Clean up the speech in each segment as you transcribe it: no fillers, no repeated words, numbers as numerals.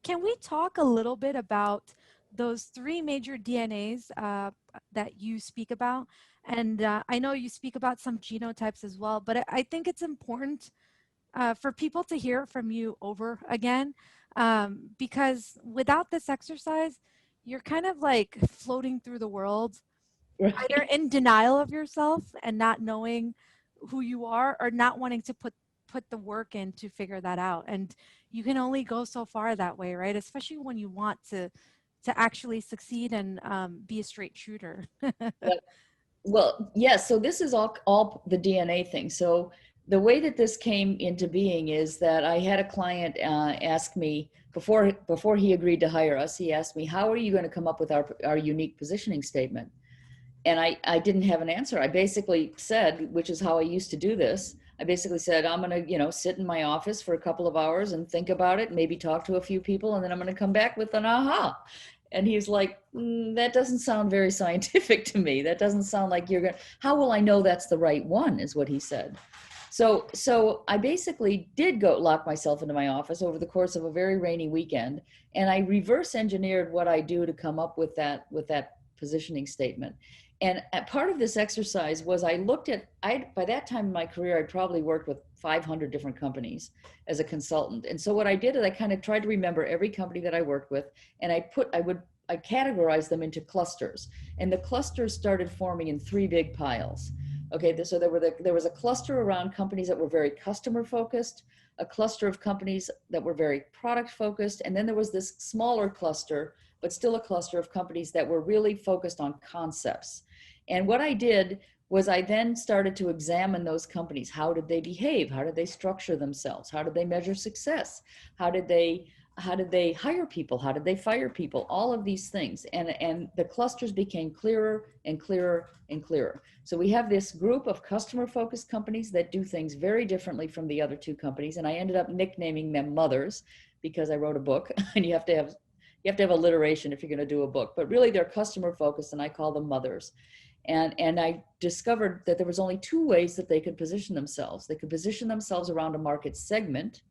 Can we talk a little bit about those three major DNAs that you speak about? And I know you speak about some genotypes as well, but I think it's important for people to hear from you over again, because without this exercise, you're kind of like floating through the world, either Right. in denial of yourself and not knowing who you are, or not wanting to put the work in to figure that out. And you can only go so far that way, right? Especially when you want to actually succeed and be a straight shooter. Yep. Well, yes. So this is all the DNA thing. So the way that this came into being is that I had a client ask me before he agreed to hire us. He asked me, "How are you going to come up with our unique positioning statement?" And I didn't have an answer. I basically said, which is how I used to do this. I basically said, I'm going to, sit in my office for a couple of hours and think about it, maybe talk to a few people, and then I'm going to come back with an aha. And he's like, that doesn't sound very scientific to me. That doesn't sound like you're going to, how will I know that's the right one, is what he said. So I basically did go lock myself into my office over the course of a very rainy weekend. And I reverse engineered what I do to come up with that positioning statement. And part of this exercise was I looked at, by that time in my career, I'd probably worked with 500 different companies as a consultant. And so what I did is I kind of tried to remember every company that I worked with, and I categorized them into clusters. And the clusters started forming in three big piles. Okay, so there was a cluster around companies that were very customer focused, a cluster of companies that were very product focused, and then there was this smaller cluster, but still a cluster of companies that were really focused on concepts. And what I did was I then started to examine those companies. How did they behave? How did they structure themselves? How did they measure success? How did they hire people? How did they fire people? All of these things. And the clusters became clearer and clearer and clearer. So we have this group of customer focused companies that do things very differently from the other two companies. And I ended up nicknaming them mothers because I wrote a book and you have to have alliteration if you're going to do a book, but really they're customer focused and I call them mothers. And I discovered that there was only two ways that they could position themselves. They could position themselves around a market segment,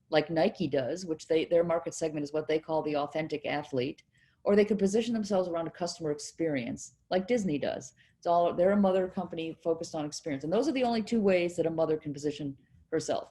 like Nike does, which their market segment is what they call the authentic athlete, or they could position themselves around a customer experience, like Disney does. They're a mother company focused on experience, and those are the only two ways that a mother can position herself.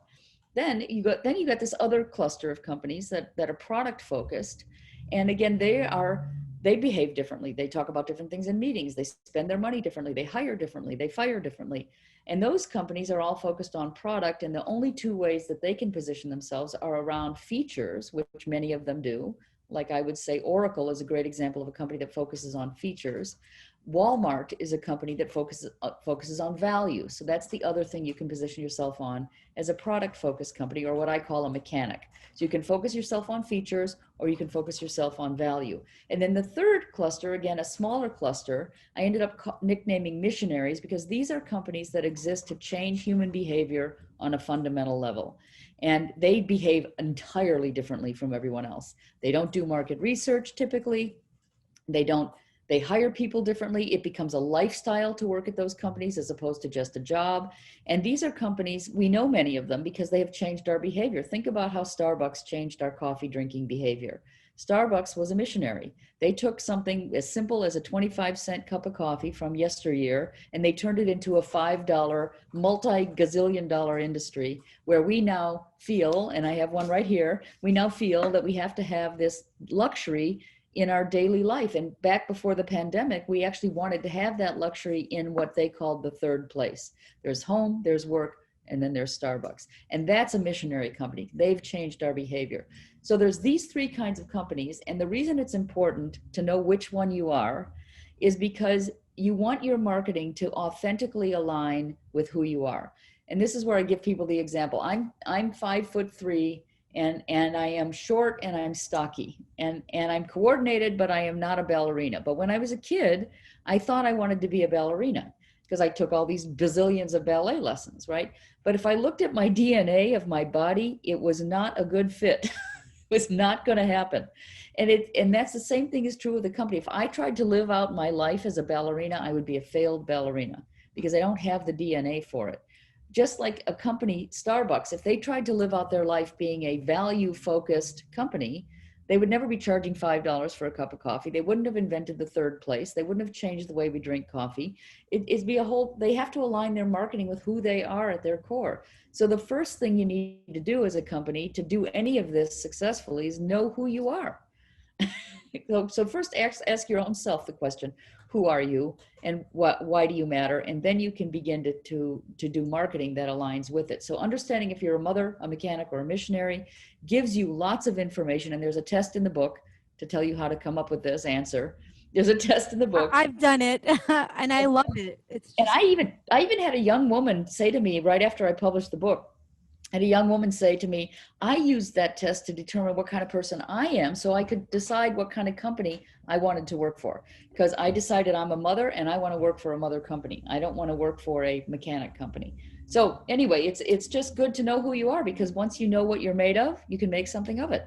Then you got this other cluster of companies that are product focused, and again they behave differently. They talk about different things in meetings. They spend their money differently. They hire differently. They fire differently. And those companies are all focused on product. And the only two ways that they can position themselves are around features, which many of them do. Like I would say Oracle is a great example of a company that focuses on features. Walmart is a company that focuses on value. So that's the other thing you can position yourself on as a product focused company, or what I call a mechanic. So you can focus yourself on features or you can focus yourself on value. And then the third cluster, again, a smaller cluster, I ended up nicknaming missionaries because these are companies that exist to change human behavior on a fundamental level. And they behave entirely differently from everyone else. They don't do market research typically. They hire people differently. It becomes a lifestyle to work at those companies as opposed to just a job. And these are companies, we know many of them because they have changed our behavior. Think about how Starbucks changed our coffee drinking behavior. Starbucks was a missionary. They took something as simple as a 25-cent cup of coffee from yesteryear, and they turned it into a $5 multi-gazillion dollar industry where we now feel, and I have one right here, we now feel that we have to have this luxury in our daily life. And back before the pandemic, we actually wanted to have that luxury in what they called the third place. There's home, there's work, and then there's Starbucks. And that's a missionary company. They've changed our behavior. So there's these three kinds of companies. And the reason it's important to know which one you are is because you want your marketing to authentically align with who you are. And this is where I give people the example. I'm 5'3" and I am short and I'm stocky and I'm coordinated, but I am not a ballerina. But when I was a kid, I thought I wanted to be a ballerina because I took all these bazillions of ballet lessons, right? But if I looked at my DNA of my body, it was not a good fit. It was not going to happen. And that's the same thing is true with the company. If I tried to live out my life as a ballerina, I would be a failed ballerina because I don't have the DNA for it. Just like a company, Starbucks, if they tried to live out their life being a value-focused company, they would never be charging $5 for a cup of coffee. They wouldn't have invented the third place. They wouldn't have changed the way we drink coffee. It'd be a whole, they have to align their marketing with who they are at their core. So the first thing you need to do as a company to do any of this successfully is know who you are. So first ask your own self the question, who are you and why do you matter? And then you can begin to do marketing that aligns with it. So understanding if you're a mother, a mechanic, or a missionary gives you lots of information. And there's a test in the book to tell you how to come up with this answer. There's a test in the book. I've done it and I loved it. It's And just I even had a young woman say to me right after I published the book, I had a young woman say to me, I used that test to determine what kind of person I am so I could decide what kind of company I wanted to work for. Because I decided I'm a mother and I want to work for a mother company. I don't want to work for a mechanic company. So anyway, it's just good to know who you are, because once you know what you're made of, you can make something of it.